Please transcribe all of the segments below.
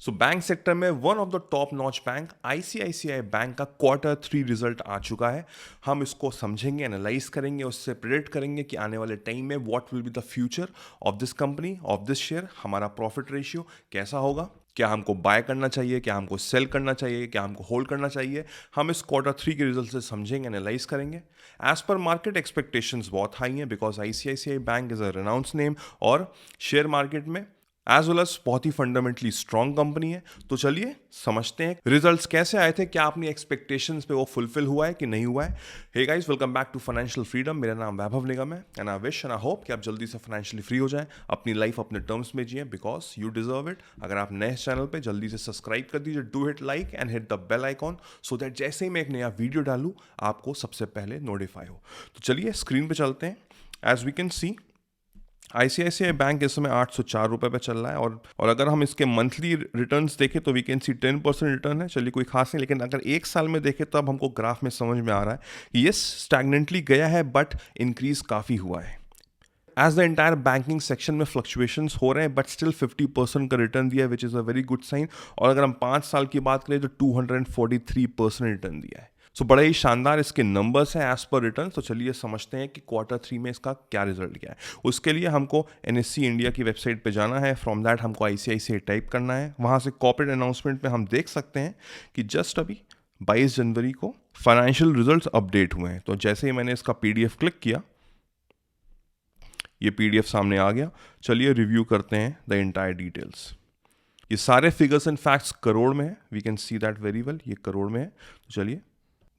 So bank sector में one of the top notch bank ICICI bank का Q3 result आ चुका है। हम इसको समझेंगे, एनालाइज करेंगे, उससे प्रेडिक्ट करेंगे कि आने वाले टाइम में what will be the future of this company, of this share, हमारा प्रॉफिट रेशियो कैसा होगा, क्या हमको बाय करना चाहिए, क्या हमको सेल करना चाहिए, क्या हमको होल्ड करना चाहिए। हम इस Q3 के रिजल्ट से समझेंगे, एनालाइज करेंगे। एज पर मार्केट एक्सपेक्टेशंस बहुत हाई हैं because ICICI bank is a renowned name और शेयर मार्केट में एज वेल एज बहुत ही फंडामेंटली स्ट्रॉन्ग कंपनी है। तो चलिए समझते हैं रिजल्ट्स कैसे आए थे, क्या अपनी एक्सपेक्टेशंस पे वो फुलफिल हुआ है कि नहीं हुआ है। Hey guys, welcome back to financial freedom. मेरा नाम वैभव निगम है and I wish and I hope कि आप जल्दी से फाइनेंशियली फ्री हो जाएं, अपनी लाइफ अपने टर्म्स में जिए बिकॉज यू डिजर्व इट। अगर आप नए चैनल पे जल्दी से सब्सक्राइब कर दीजिए, do hit like and hit the bell icon so that जैसे ही मैं एक नया वीडियो डालूं आपको सबसे पहले नोटिफाई हो। तो चलिए स्क्रीन पे चलते हैं। As we can see ICICI bank इस समय 804 रुपये पे चल रहा है और अगर हम इसके मंथली रिटर्न्स देखें तो वी कैन सी 10% रिटर्न है। चलिए कोई खास नहीं, लेकिन अगर एक साल में देखें तो अब हमको ग्राफ में समझ में आ रहा है कि ये स्टैग्नेंटली गया है बट इंक्रीज काफ़ी हुआ है। As the entire banking section में फ्लक्चुएशंस हो रहे हैं बट स्टिल 50% का रिटर्न दिया है which is a very good sign. और अगर हम 5 साल की बात करें तो 243% रिटर्न दिया है। सो बड़े ही शानदार इसके नंबर्स हैं एज पर रिटर्न। तो चलिए समझते हैं कि Q3 में इसका क्या रिजल्ट क्या है। उसके लिए हमको NSE इंडिया की वेबसाइट पे जाना है। फ्रॉम दैट हमको ICICI टाइप करना है। वहाँ से कॉर्पोरेट अनाउंसमेंट में हम देख सकते हैं कि जस्ट अभी 22 जनवरी को फाइनेंशियल रिजल्ट्स अपडेट हुए हैं। तो जैसे ही मैंने इसका PDF क्लिक किया, ये PDF सामने आ गया। चलिए रिव्यू करते हैं द एंटायर डिटेल्स। ये सारे फिगर्स एंड फैक्ट्स करोड़ में है, we can see that very well, ये करोड़ में है। तो चलिए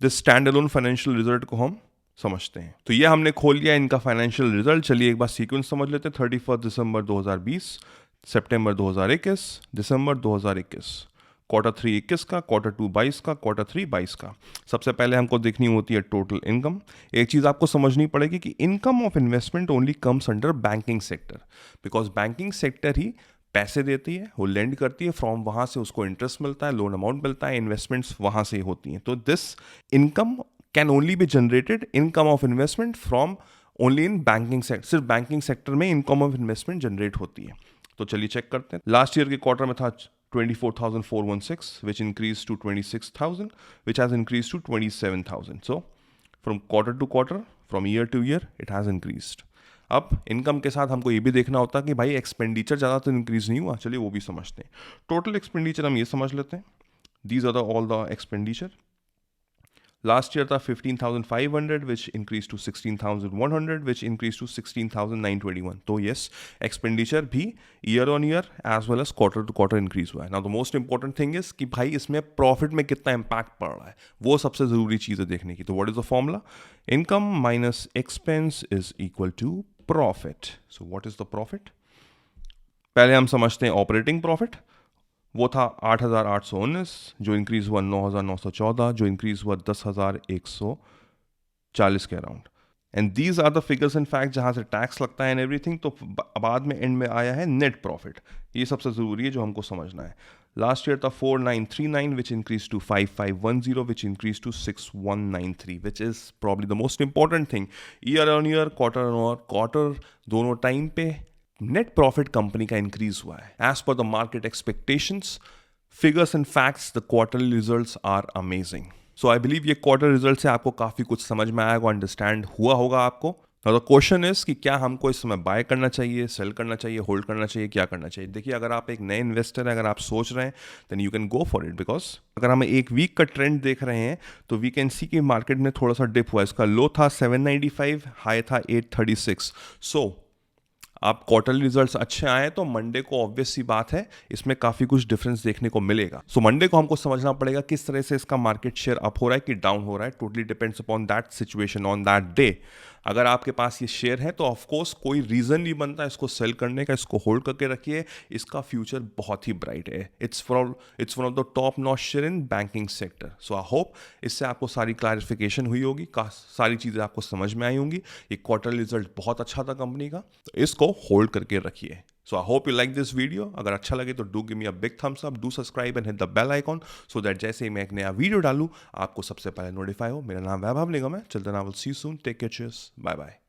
this standalone financial result को हम समझते हैं। तो ये हमने खोल लिया इनका फाइनेंशियल रिजल्ट। चलिए एक बार सीक्वेंस समझ लेते हैं। 31 दिसंबर 2020, सितंबर 2021, दिसंबर 2021, Q3 21 का, Q2 22 का, Q3 22 का। सबसे पहले हमको देखनी होती है टोटल इनकम। एक चीज़ आपको समझनी पड़ेगी कि income of investment only comes under banking sector because banking sector ही पैसे देती है, वो लेंड करती है, फ्रॉम वहाँ से उसको इंटरेस्ट मिलता है, लोन अमाउंट मिलता है, इन्वेस्टमेंट्स वहाँ से ही होती हैं। तो this income can only be generated, income of investment from only in banking sector. सिर्फ बैंकिंग सेक्टर में इनकम ऑफ इन्वेस्टमेंट जनरेट होती है। तो चलिए चेक करते हैं। लास्ट ईयर के क्वार्टर में था 24,416 which increased to 26,000 which has increased to 27,000. So from quarter to quarter, from year to year it has increased. अब इनकम के साथ हमको ये भी देखना होता है कि भाई एक्सपेंडिचर ज़्यादा तो इंक्रीज नहीं हुआ। चलिए वो भी समझते हैं। टोटल एक्सपेंडिचर हम ये समझ लेते हैं। These are all the expenditure. Last year था 15,500 which increase to 16,100 which increase to 16,921। तो येस, एक्सपेंडिचर भी year on year as well as Q to Q increase हुआ है। Now the most important thing is कि भाई इसमें profit में कितना इंपैक्ट पड़ रहा है, वो सबसे ज़रूरी चीज़ है देखने की। तो what is the formula? Income minus expense is equal to profit. So what is the profit? पहले हम समझते हैं ऑपरेटिंग प्रॉफिट। वो था 8,819 जो इंक्रीज हुआ 9,914 जो इंक्रीज हुआ 10,140 के around. And these are the figures in fact जहाँ से टैक्स लगता है एंड एवरीथिंग। तो बाद में एंड में आया है नेट प्रॉफिट। ये सबसे ज़रूरी है जो हमको समझना है। लास्ट ईयर था 4,939 which increase to 5,510 which increase to 6,193 which is probably the most important thing. Year on year, quarter दोनों टाइम पे नेट प्रॉफिट कंपनी का इंक्रीज हुआ है as per the market expectations. Figures and facts, the quarterly results are amazing. So I believe ये quarter result से आपको काफी कुछ समझ में आएगा, अंडरस्टैंड हुआ होगा आपको। नाउ द क्वेश्चन इज कि क्या हमको इस समय बाय करना चाहिए, सेल करना चाहिए, होल्ड करना चाहिए, क्या करना चाहिए। देखिए, अगर आप एक नए इन्वेस्टर हैं, अगर आप सोच रहे हैं then you can go for it because अगर हम एक वीक का ट्रेंड देख रहे हैं तो वी कैन सी कि मार्केट में थोड़ा सा डिप हुआ। इसका लो था 795, हाई था 836। सो आप क्वार्टरली रिजल्ट्स अच्छे आए तो मंडे को ऑब्वियस सी बात है इसमें काफी कुछ डिफरेंस देखने को मिलेगा। सो मंडे को हमको समझना पड़ेगा किस तरह से इसका मार्केट शेयर अप हो रहा है कि डाउन हो रहा है। Totally depends upon that situation on that day. अगर आपके पास ये शेयर है तो ऑफकोर्स कोई रीजन नहीं बनता इसको सेल करने का, इसको होल्ड करके रखिए। इसका फ्यूचर बहुत ही ब्राइट है। It's one of the top notch share in banking sector. So I hope इससे आपको सारी क्लैरिफिकेशन हुई होगी, सारी चीजें आपको समझ में आई होंगी। ये क्वार्टरली रिजल्ट बहुत अच्छा था कंपनी का, तो इसको होल्ड करके रखिए। So I hope you like this video. अगर अच्छा लगे तो do give me a big thumbs up, do subscribe and hit the bell icon so that जैसे ही मैं एक नया वीडियो डालूं आपको सबसे पहले नोटिफाई हो। मेरा नाम वैभव निगम है। चल then I will see you soon. Take care, cheers, bye bye.